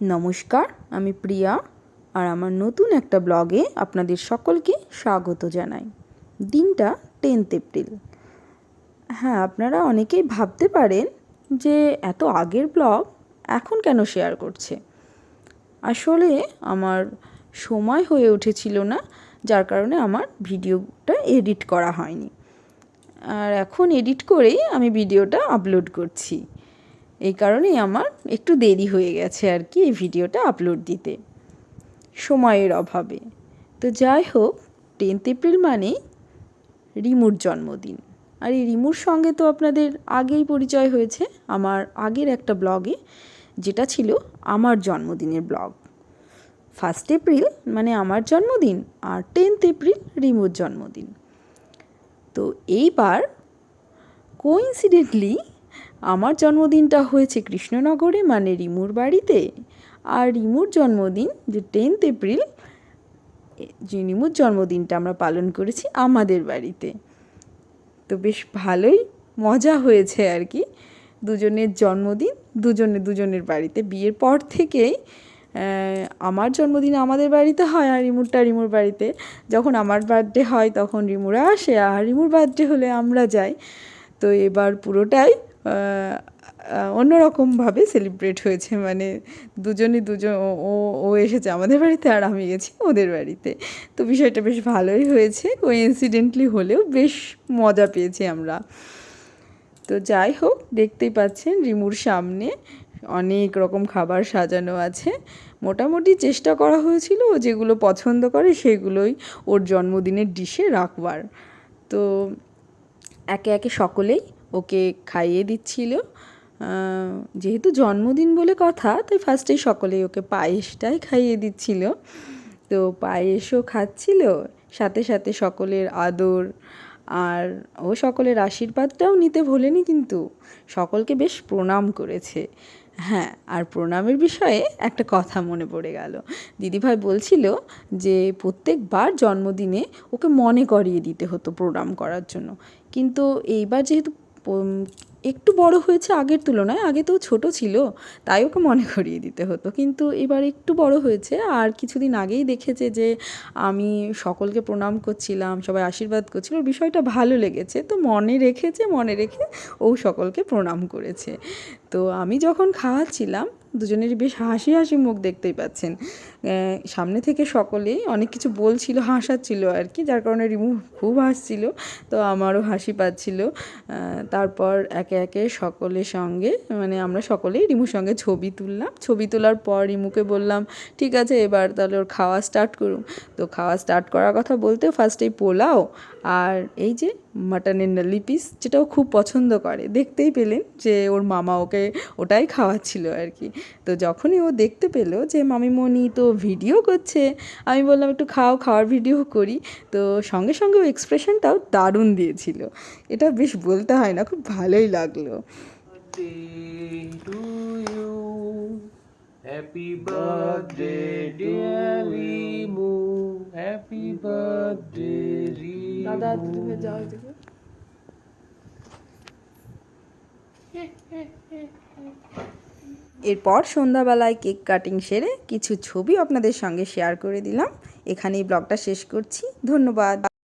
নমস্কার, আমি প্রিয়া আর আমার নতুন একটা ব্লগে আপনাদের সকলকে স্বাগত জানাই। দিনটা 10th এপ্রিল। হ্যাঁ, আপনারা অনেকেই ভাবতে পারেন যে এত আগের ব্লগ এখন কেন শেয়ার করছে। আসলে আমার সময় হয়ে উঠেছিল না, যার কারণে আমার ভিডিওটা এডিট করা হয়নি। আর এখন এডিট করেই আমি ভিডিওটা আপলোড করছি। এই কারণেই আমার একটু দেরি হয়ে গেছে আর কি এই ভিডিওটা আপলোড দিতে, সময়ের অভাবে। তো যাই হোক, 10th এপ্রিল মানে রিমুর জন্মদিন। আর এই রিমুর সঙ্গে তো আপনাদের আগেই পরিচয় হয়েছে আমার আগের একটা ব্লগে, যেটা ছিল আমার জন্মদিনের ব্লগ। 1 এপ্রিল মানে আমার জন্মদিন, আর 10th এপ্রিল রিমুর জন্মদিন। তো এইবার কোইন্সিডেন্টলি আমার জন্মদিনটা হয়েছে কৃষ্ণনগরে, মানে রিমুর বাড়িতে। আর রিমুর জন্মদিন যে 10th এপ্রিল, যে রিমুর জন্মদিনটা আমরা পালন করেছি আমাদের বাড়িতে। তো বেশ ভালোই মজা হয়েছে আর কি। দুজনের জন্মদিন দুজনের বাড়িতে। বিয়ের পর থেকেই আমার জন্মদিন আমাদের বাড়িতে হয় আর রিমুরটা রিমুর বাড়িতে। যখন আমার বার্থডে হয় তখন রিমুরা আসে, আর রিমুর বার্থডে হলে আমরা যাই। তো এবার পুরোটাই অন্যরকমভাবে সেলিব্রেট হয়েছে, মানে দুজন ও এসেছে আমাদের বাড়িতে আর আমি গেছি ওদের বাড়িতে। তো বিষয়টা বেশ ভালোই হয়েছে, কোইন্সিডেন্টলি হলেও বেশ মজা পেয়েছি আমরা। তো যাই হোক, দেখতেই পাচ্ছেন রিমুর সামনে অনেক রকম খাবার সাজানো আছে। মোটামুটি চেষ্টা করা হয়েছিল ও যেগুলো পছন্দ করে সেগুলোই ওর জন্মদিনের ডিশে রাখবার। তো একে একে সকলেই ওকে খাইয়ে দিচ্ছিল। যেহেতু জন্মদিন বলে কথা, তাই ফার্স্টেই সকলেই ওকে পায়েসটাই খাইয়ে দিচ্ছিল। তো পায়েসও খাচ্ছিল, সাথে সাথে সকলের আদর আর ও সকলের আশীর্বাদটাও নিতে ভোলেনি, কিন্তু সকলকে বেশ প্রণাম করেছে। হ্যাঁ, আর প্রণামের বিষয়ে একটা কথা মনে পড়ে গেল। দিদিভাই বলছিল যে প্রত্যেকবার জন্মদিনে ওকে মনে করিয়ে দিতে হতো প্রণাম করার জন্য, কিন্তু এইবার যেহেতু একটু বড় হয়েছে আগের তুলনায়, আগে তো ছোট ছিল তাই ওকে মনে করিয়ে দিতে হতো, কিন্তু এবার একটু বড় হয়েছে আর কিছুদিন আগেই দেখেছে যে আমি সকলকে প্রণাম করছিলাম, সবাই আশীর্বাদ করছিল, বিষয়টা ভালো লেগেছে। তো মনে রেখে ও সকলকে প্রণাম করেছে। তো আমি যখন খাওয়াচ্ছিলাম দুজনেরই বেশ হাসি হাসি মুখ, দেখতেই পাচ্ছেন। সামনে থেকে সকলেই অনেক কিছু বলছিল, হাসাচ্ছিল আর কি, যার কারণে রিমু খুব হাসছিল, তো আমারও হাসি পাচ্ছিল। তারপর একে একে সকলের সঙ্গে, মানে আমরা সকলেই রিমুর সঙ্গে ছবি তুললাম। ছবি তোলার পর রিমুকে বললাম ঠিক আছে এবার তাহলে ওর খাওয়া স্টার্ট করুন। তো খাওয়া স্টার্ট করার কথা বলতে ফার্স্টেই পোলাও আর এই যে মাটনের নালি পিস, যেটা ও খুব পছন্দ করে, দেখতেই পেলেন যে ওর মামা ওকে ওটাই খাওয়াচ্ছিল আর কি। তো যখনই ও দেখতে পেলো যে মামিমণি তো ভিডিও করছে, আমি বললাম একটু খাওয়ার ভিডিও করি। তো সঙ্গে সঙ্গে ও এক্সপ্রেশনটাও দারুণ দিয়েছিল, এটা বেশ বলতে হয় না, খুব ভালোই লাগলো। Happy birthday dear Rimu, happy birthday Rimu. দাদা তুমি যাও দেখো। এরপর সন্ধ্যাবেলায় কেক কাটিং সেরে কিছু ছবি আপনাদের সঙ্গে শেয়ার করে দিলাম। এখানেই ব্লগটা শেষ করছি, ধন্যবাদ।